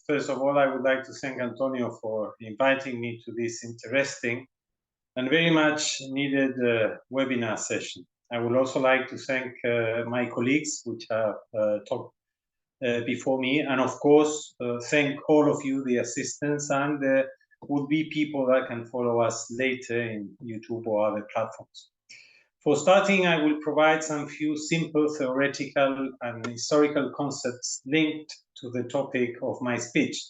first of all, I would like to thank Antonio for inviting me to this interesting and very much needed webinar session. I would also like to thank my colleagues which have talked before me, and of course thank all of you, the assistants, and would-be people that can follow us later in YouTube or other platforms. For starting, I will provide some few simple theoretical and historical concepts linked to the topic of my speech,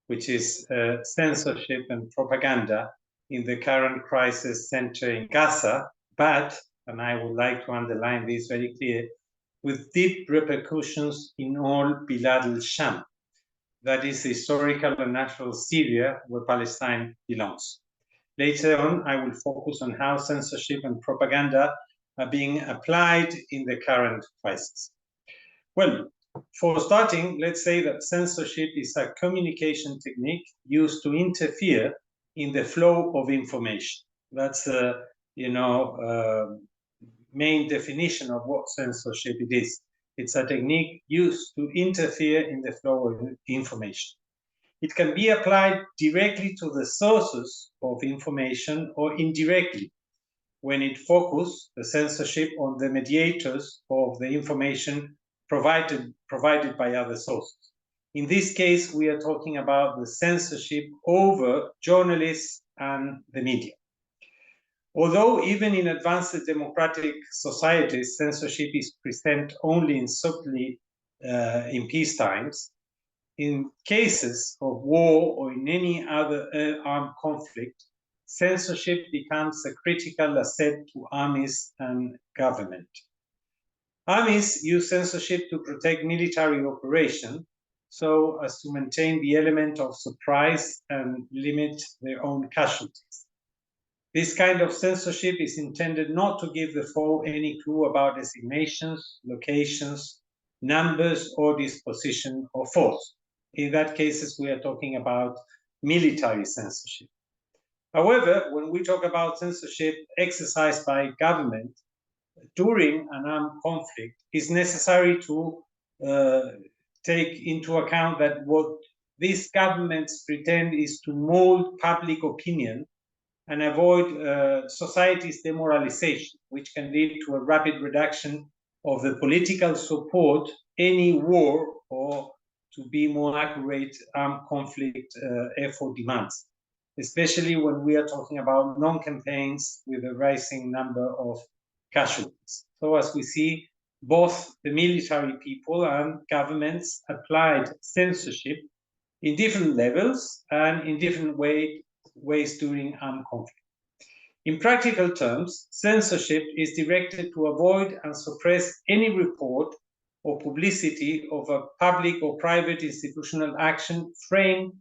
which is censorship and propaganda in the current crisis center in Gaza, but, and I would like to underline this very clear, with deep repercussions in all Bilad al-Sham, that is the historical and natural Syria where Palestine belongs. Later on, I will focus on how censorship and propaganda are being applied in the current crisis. Well, for starting, let's say that censorship is a communication technique used to interfere in the flow of information. That's the main definition of what censorship it is. It's a technique used to interfere in the flow of information. It can be applied directly to the sources of information or indirectly when it focuses the censorship on the mediators of the information provided by other sources. In this case, we are talking about the censorship over journalists and the media. Although even in advanced democratic societies, censorship is present only in subtly in peace times, in cases of war or in any other armed conflict, censorship becomes a critical asset to armies and government. Armies use censorship to protect military operation so as to maintain the element of surprise and limit their own casualties. This kind of censorship is intended not to give the foe any clue about designations, locations, numbers, or disposition of force. In that cases, we are talking about military censorship. However, when we talk about censorship exercised by government during an armed conflict, it's necessary to take into account that what these governments pretend is to mold public opinion and avoid society's demoralization, which can lead to a rapid reduction of the political support any war, or to be more accurate, armed conflict effort demands, especially when we are talking about long campaigns with a rising number of casualties. So as we see, both the military people and governments applied censorship in different levels and in different ways during armed conflict. In practical terms, censorship is directed to avoid and suppress any report or publicity of a public or private institutional action framed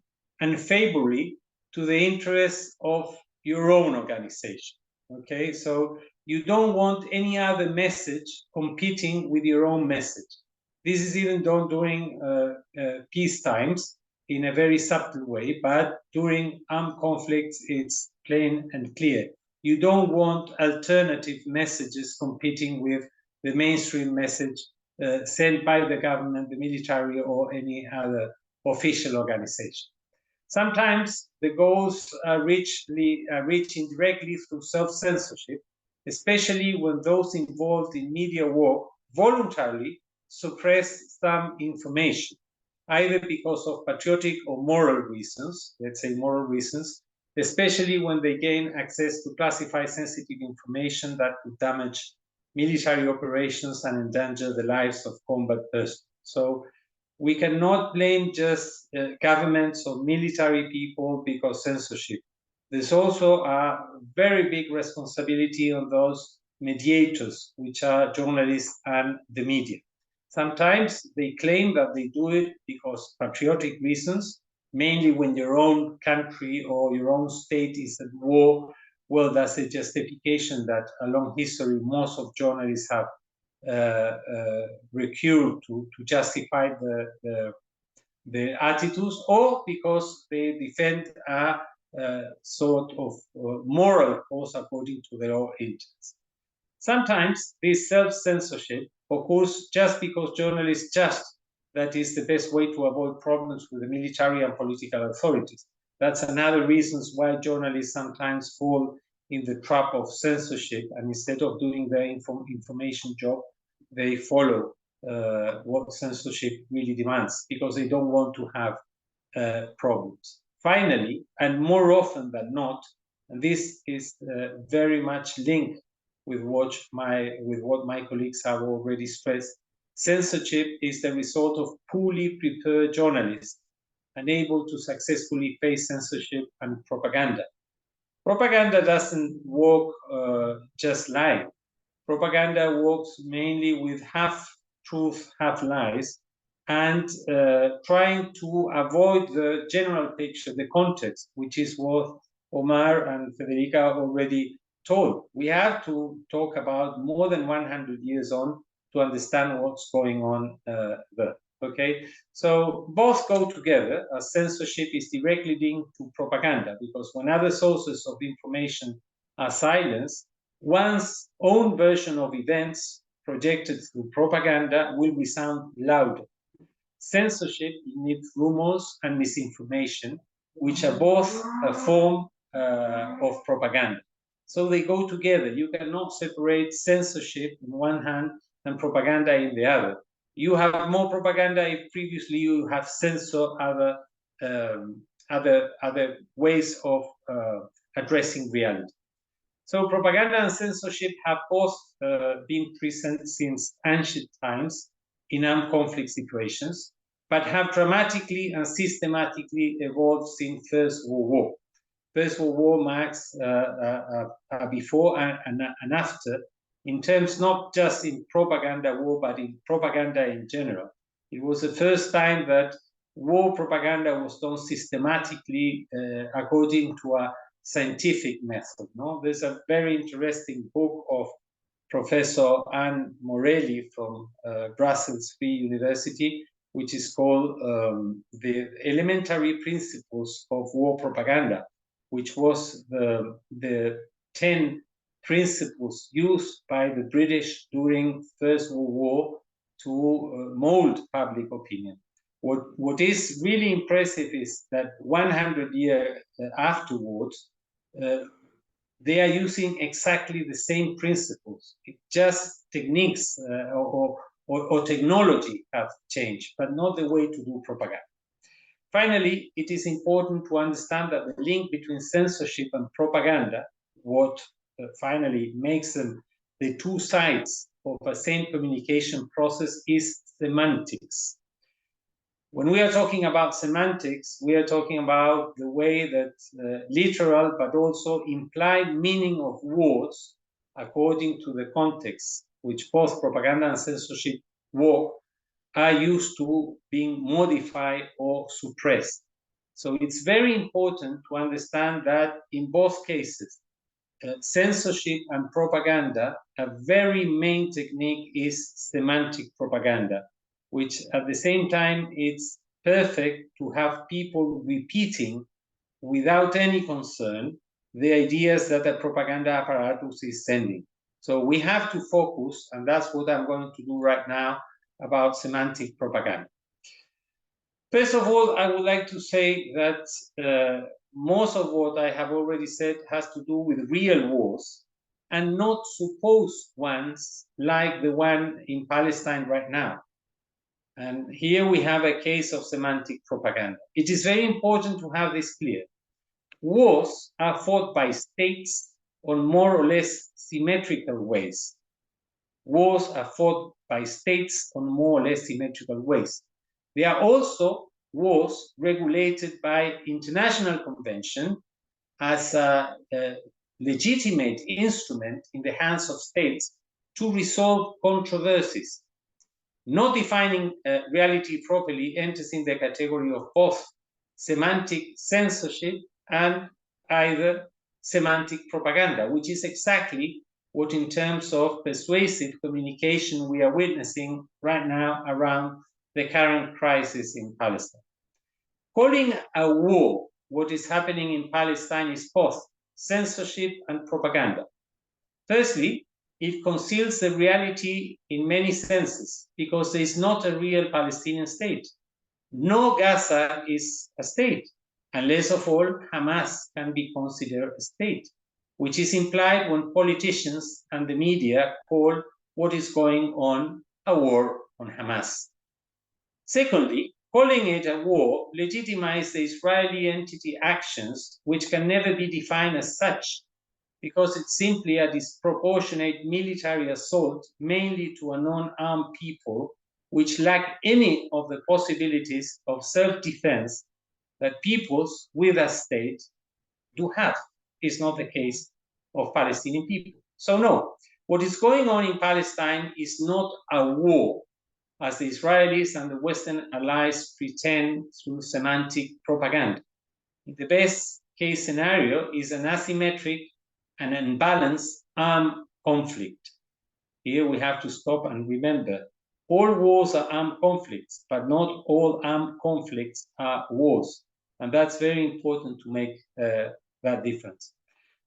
unfavorably to the interests of your own organization. Okay, so you don't want any other message competing with your own message. This is even done during peace times in a very subtle way, but during armed conflicts, it's plain and clear. You don't want alternative messages competing with the mainstream message sent by the government, the military, or any other official organization. Sometimes the goals are reached indirectly through self-censorship, especially when those involved in media work voluntarily suppress some information, either because of patriotic or moral reasons, let's say moral reasons, especially when they gain access to classified sensitive information that could damage military operations and endanger the lives of combat persons. So we cannot blame just governments or military people because censorship. There's also a very big responsibility on those mediators, which are journalists and the media. Sometimes they claim that they do it because patriotic reasons, mainly when your own country or your own state is at war. Well, that's a justification that along history, most of journalists have recurred to justify the attitudes, or because they defend a sort of moral cause according to their own interests. Sometimes this self-censorship occurs just because journalists just that is the best way to avoid problems with the military and political authorities. That's another reason why journalists sometimes fall in the trap of censorship, and instead of doing their information job, they follow what censorship really demands, because they don't want to have problems. Finally, and more often than not, and this is very much linked with what my colleagues have already stressed, censorship is the result of poorly prepared journalists unable to successfully face censorship and propaganda. Propaganda doesn't work just lying. Propaganda works mainly with half truth, half lies, and trying to avoid the general picture, the context, which is what Omar and Federica already told. We have to talk about more than 100 years on to understand what's going on there. Okay, so both go together. Censorship is directly linked to propaganda, because when other sources of information are silenced, one's own version of events projected through propaganda will resound louder. Censorship needs rumors and misinformation, which are both a form of propaganda. So they go together. You cannot separate censorship in one hand and propaganda in the other. You have more propaganda if previously you have censored other ways of addressing reality. So propaganda and censorship have both been present since ancient times in armed conflict situations, but have dramatically and systematically evolved since First World War. First World War marks a before and after, in terms not just in propaganda war, but in propaganda in general. It was the first time that war propaganda was done systematically according to a scientific method. No, there's a very interesting book of Professor Anne Morelli from Brussels Free University, which is called The Elementary Principles of War Propaganda, which was the 10 principles used by the British during First World War to mold public opinion. What is really impressive is that 100 years afterwards, they are using exactly the same principles. It just techniques or technology have changed, but not the way to do propaganda. Finally, it is important to understand that the link between censorship and propaganda, what finally makes them the two sides of the same communication process, is semantics. When we are talking about semantics, we are talking about the way that literal but also implied meaning of words, according to the context, which both propaganda and censorship work, are used to being modified or suppressed. So it's very important to understand that in both cases, censorship and propaganda, a very main technique is semantic propaganda, which at the same time, it's perfect to have people repeating without any concern the ideas that the propaganda apparatus is sending. So we have to focus, and that's what I'm going to do right now, about semantic propaganda. First of all, I would like to say that most of what I have already said has to do with real wars and not supposed ones like the one in Palestine right now. And here we have a case of semantic propaganda. It is very important to have this clear. Wars are fought by states on more or less symmetrical ways. Wars are fought by states on more or less symmetrical ways. They are also wars regulated by international convention as a legitimate instrument in the hands of states to resolve controversies. Not defining reality properly enters in the category of both semantic censorship and either semantic propaganda, which is exactly what in terms of persuasive communication we are witnessing right now around the current crisis in Palestine. Calling a war what is happening in Palestine is both censorship and propaganda. Firstly, it conceals the reality in many senses, because there is not a real Palestinian state. No Gaza is a state, unless of all Hamas can be considered a state, which is implied when politicians and the media call what is going on a war on Hamas. Secondly, calling it a war legitimizes the Israeli entity actions, which can never be defined as such, because it's simply a disproportionate military assault, mainly to a non-armed people, which lack any of the possibilities of self-defense that peoples with a state do have. It's not the case of Palestinian people. So no, what is going on in Palestine is not a war, as the Israelis and the Western allies pretend through semantic propaganda. The best case scenario is an asymmetric and unbalanced armed conflict. Here we have to stop and remember, all wars are armed conflicts, but not all armed conflicts are wars. And that's very important to make that difference.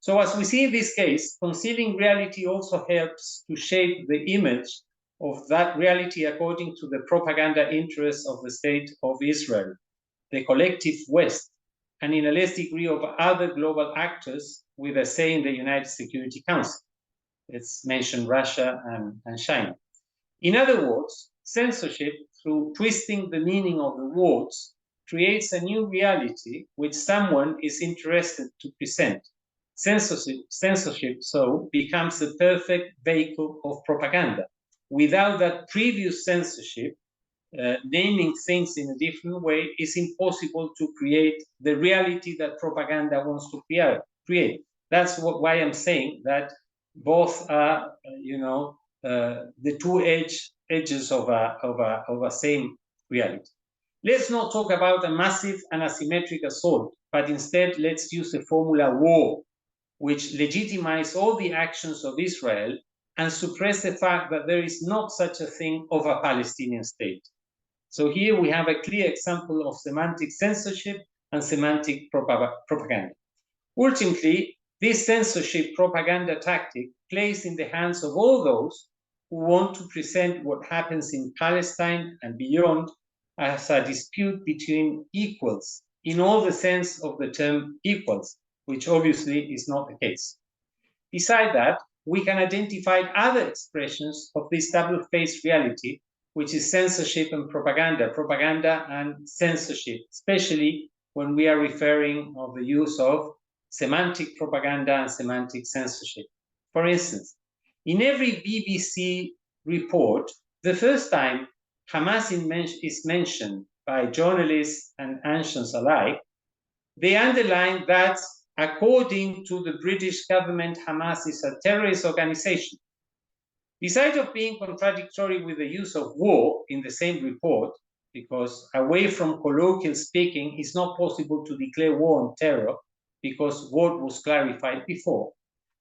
So as we see in this case, concealing reality also helps to shape the image of that reality according to the propaganda interests of the state of Israel, the collective West, and in a less degree of other global actors with a say in the United Security Council. Let's mention Russia and China. In other words, censorship, through twisting the meaning of the words, creates a new reality which someone is interested to present. Censorship so becomes the perfect vehicle of propaganda. Without that previous censorship, naming things in a different way is impossible to create the reality that propaganda wants to create. That's why I'm saying that both are, the two edges of a same reality. Let's not talk about a massive and asymmetric assault, but instead let's use the formula war, which legitimizes all the actions of Israel and suppress the fact that there is not such a thing of a Palestinian state. So here we have a clear example of semantic censorship and semantic propaganda. Ultimately, this censorship propaganda tactic plays in the hands of all those who want to present what happens in Palestine and beyond as a dispute between equals, in all the sense of the term equals, which obviously is not the case. Beside that, we can identify other expressions of this double-faced reality, which is censorship and propaganda and censorship, especially when we are referring of the use of semantic propaganda and semantic censorship. For instance, in every BBC report, the first time Hamas is mentioned by journalists and ancients alike, they underline that according to the British government, Hamas is a terrorist organization. Besides of being contradictory with the use of war in the same report, because away from colloquial speaking, it's not possible to declare war on terror because what was clarified before.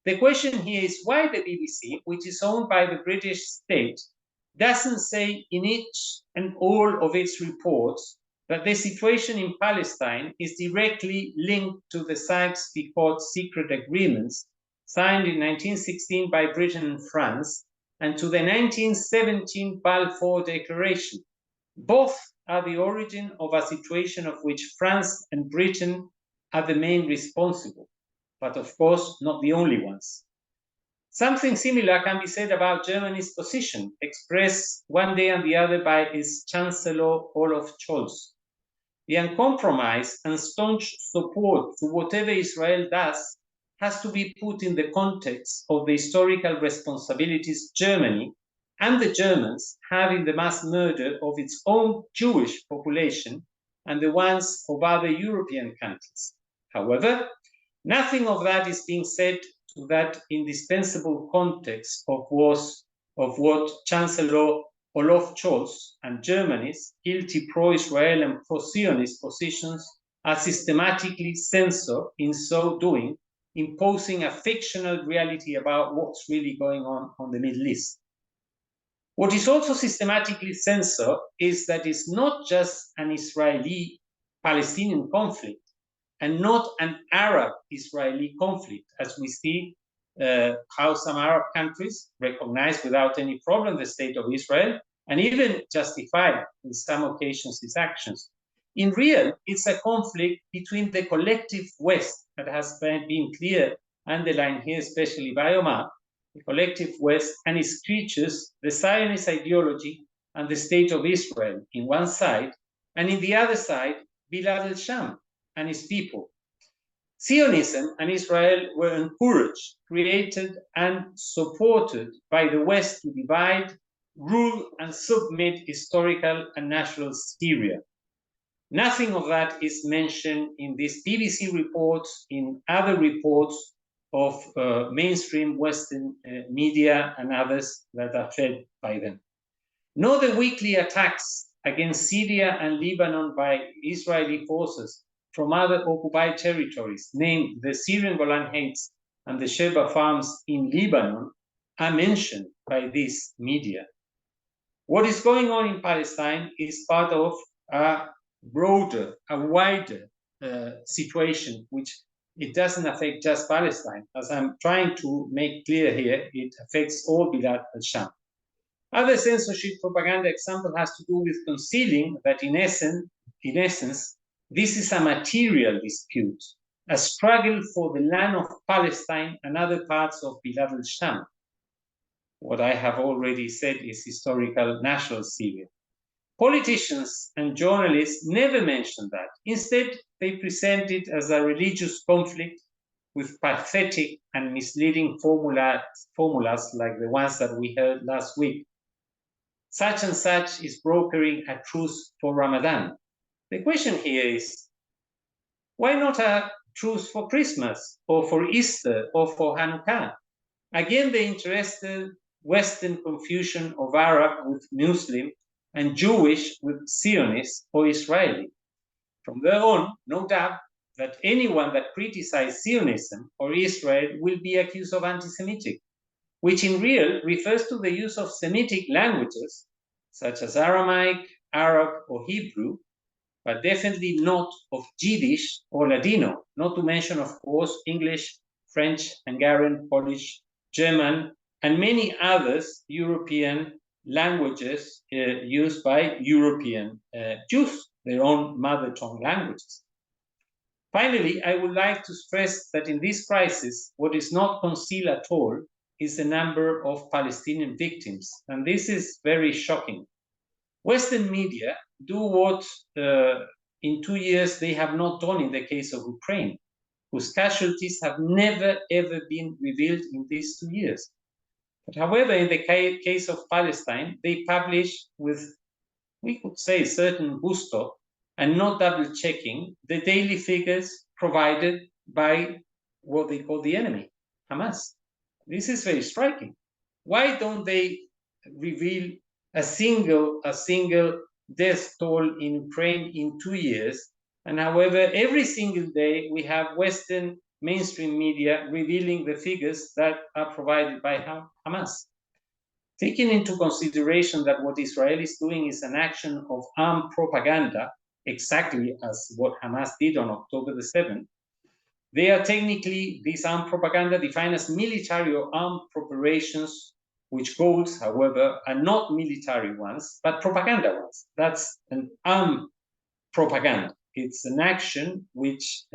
The question here is why the BBC, which is owned by the British state, doesn't say in each and all of its reports that the situation in Palestine is directly linked to the Sykes-Picot secret agreements signed in 1916 by Britain and France and to the 1917 Balfour Declaration. Both are the origin of a situation of which France and Britain are the main responsible, but of course not the only ones. Something similar can be said about Germany's position, expressed one day and the other by its Chancellor Olaf Scholz. The uncompromised and staunch support to whatever Israel does has to be put in the context of the historical responsibilities Germany and the Germans have in the mass murder of its own Jewish population and the ones of other European countries. However, nothing of that is being said to that indispensable context of what Chancellor Olaf Scholz and Germany's guilty pro-Israel and pro-Zionist positions are systematically censored in so doing, imposing a fictional reality about what's really going on the Middle East. What is also systematically censored is that it's not just an Israeli-Palestinian conflict and not an Arab-Israeli conflict, as we see how some Arab countries recognize without any problem the state of Israel and even justify in some occasions its actions. In real, it's a conflict between the collective West that has been clear, underlined here, especially by Omar, the collective West and its creatures, the Zionist ideology and the state of Israel in one side, and in the other side, Bilad al-Sham and his people. Zionism and Israel were encouraged, created, and supported by the West to divide, rule, and submit historical and national Syria. Nothing of that is mentioned in this BBC report, in other reports of mainstream Western media and others that are fed by them. Nor the weekly attacks against Syria and Lebanon by Israeli forces from other occupied territories, named the Syrian Golan Heights and the Sheba Farms in Lebanon, are mentioned by this media. What is going on in Palestine is part of a broader, a wider situation, which it doesn't affect just Palestine. As I'm trying to make clear here, it affects all Bilad al-Sham. Other censorship propaganda example has to do with concealing that in essence, this is a material dispute, a struggle for the land of Palestine and other parts of Bilad al-Sham. What I have already said is historical national Syria. Politicians and journalists never mention that. Instead, they present it as a religious conflict with pathetic and misleading formulas like the ones that we heard last week. Such and such is brokering a truce for Ramadan. The question here is, why not a truce for Christmas or for Easter or for Hanukkah? Again, the interested Western confusion of Arab with Muslim and Jewish with Zionist or Israeli. From there on, no doubt that anyone that criticizes Zionism or Israel will be accused of anti-Semitic, which in real refers to the use of Semitic languages, such as Aramaic, Arab, or Hebrew, but definitely not of Yiddish or Ladino, not to mention, of course, English, French, Hungarian, Polish, German, and many others European languages used by European Jews, their own mother tongue languages. Finally, I would like to stress that in this crisis, what is not concealed at all is the number of Palestinian victims, and this is very shocking. Western media do what in 2 years they have not done in the case of Ukraine, whose casualties have never ever been revealed in these 2 years. But however, in the case of Palestine, they publish with, we could say, certain gusto and not double checking the daily figures provided by what they call the enemy, Hamas. This is very striking. Why don't they reveal a single death toll in Ukraine in 2 years? And however, every single day we have Western mainstream media revealing the figures that are provided by Hamas. Taking into consideration that what Israel is doing is an action of armed propaganda, exactly as what Hamas did on October the 7th, they are technically, this armed propaganda defined as military or armed preparations, which goals, however, are not military ones, but propaganda ones. That's an armed propaganda. It's an action which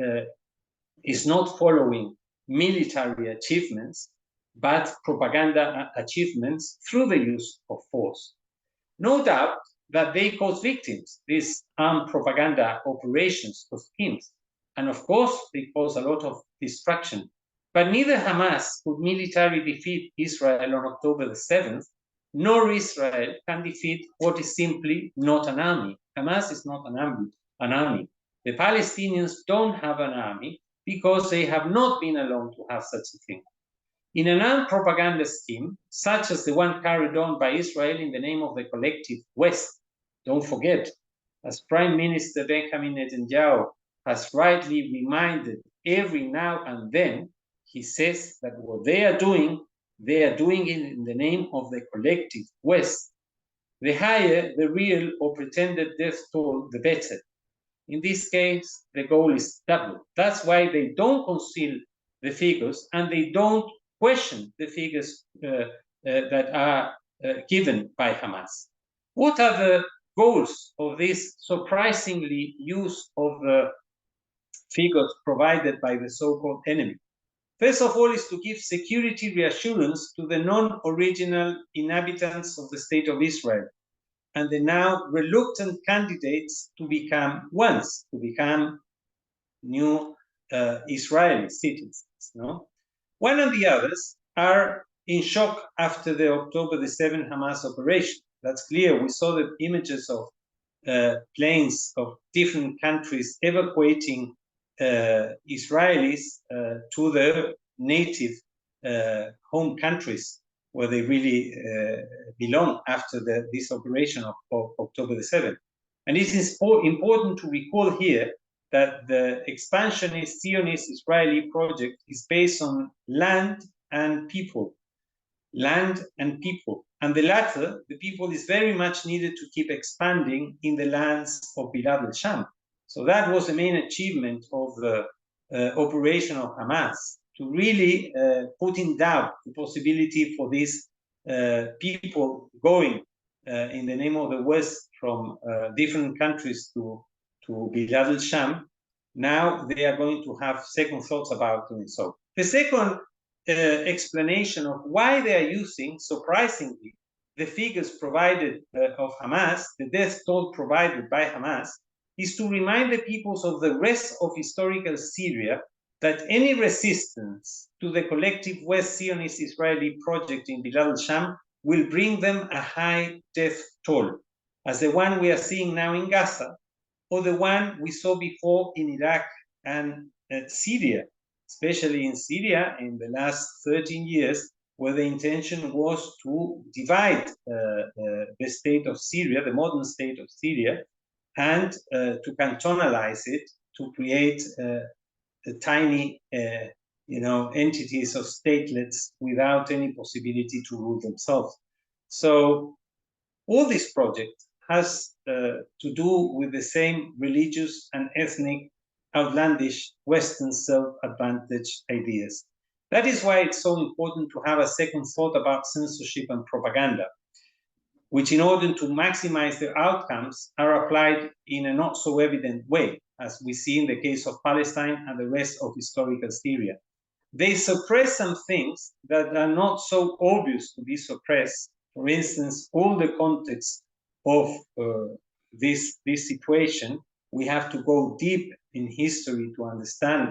is not following military achievements, but propaganda achievements through the use of force. No doubt that they cause victims, these armed propaganda operations or schemes. And of course, they cause a lot of destruction. But neither Hamas could militarily defeat Israel on October the 7th, nor Israel can defeat what is simply not an army. Hamas is not an army. The Palestinians don't have an army because they have not been allowed to have such a thing. In an armed propaganda scheme, such as the one carried on by Israel in the name of the collective West, don't forget, as Prime Minister Benjamin Netanyahu has rightly reminded every now and then, he says that what they are doing it in the name of the collective West. The higher the real or pretended death toll, the better. In this case, the goal is double. That's why they don't conceal the figures and they don't question the figures that are given by Hamas. What are the goals of this surprisingly use of the figures provided by the so-called enemy? First of all, is to give security reassurance to the non-original inhabitants of the State of Israel and the now reluctant candidates to become new Israeli citizens. No? One and the others are in shock after the October the 7th Hamas operation. That's clear. We saw the images of planes of different countries evacuating Israelis to their native home countries where they really belong after this operation of October the 7th. And it is important to recall here that the expansionist Zionist Israeli project is based on land and people. Land and people. And the latter, the people, is very much needed to keep expanding in the lands of Bilad al-Sham. So that was the main achievement of the operation of Hamas, to really put in doubt the possibility for these people going in the name of the West from different countries to Bilad al-Sham. Now they are going to have second thoughts about doing so. The second explanation of why they are using, surprisingly, the figures provided of Hamas, the death toll provided by Hamas, is to remind the peoples of the rest of historical Syria that any resistance to the collective West Zionist Israeli project in Bilad al-Sham will bring them a high death toll, as the one we are seeing now in Gaza, or the one we saw before in Iraq and Syria, especially in Syria in the last 13 years, where the intention was to divide the state of Syria, the modern state of Syria, and to cantonalize it, to create tiny entities of statelets without any possibility to rule themselves. So all this project has to do with the same religious and ethnic, outlandish Western self-advantage ideas. That is why it's so important to have a second thought about censorship and propaganda, which, in order to maximize their outcomes, are applied in a not so evident way, as we see in the case of Palestine and the rest of historical Syria. They suppress some things that are not so obvious to be suppressed. For instance, all the context of this situation, we have to go deep in history to understand.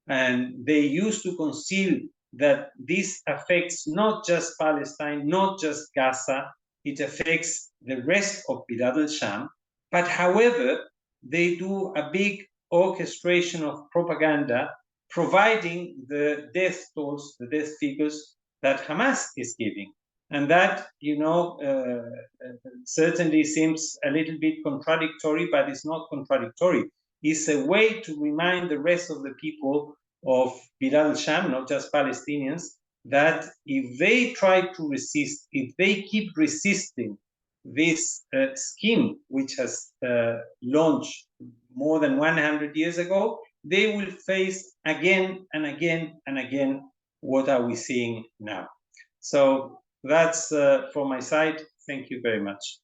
And they used to conceal that this affects not just Palestine, not just Gaza, it affects the rest of Bilad al-Sham. But however, they do a big orchestration of propaganda, providing the death tolls, the death figures that Hamas is giving. And that, certainly seems a little bit contradictory, but it's not contradictory. It's a way to remind the rest of the people of Bilad al-Sham, not just Palestinians, that if they try to resist, if they keep resisting this scheme, which has launched more than 100 years ago, they will face again and again and again what are we seeing now. So that's from my side. Thank you very much.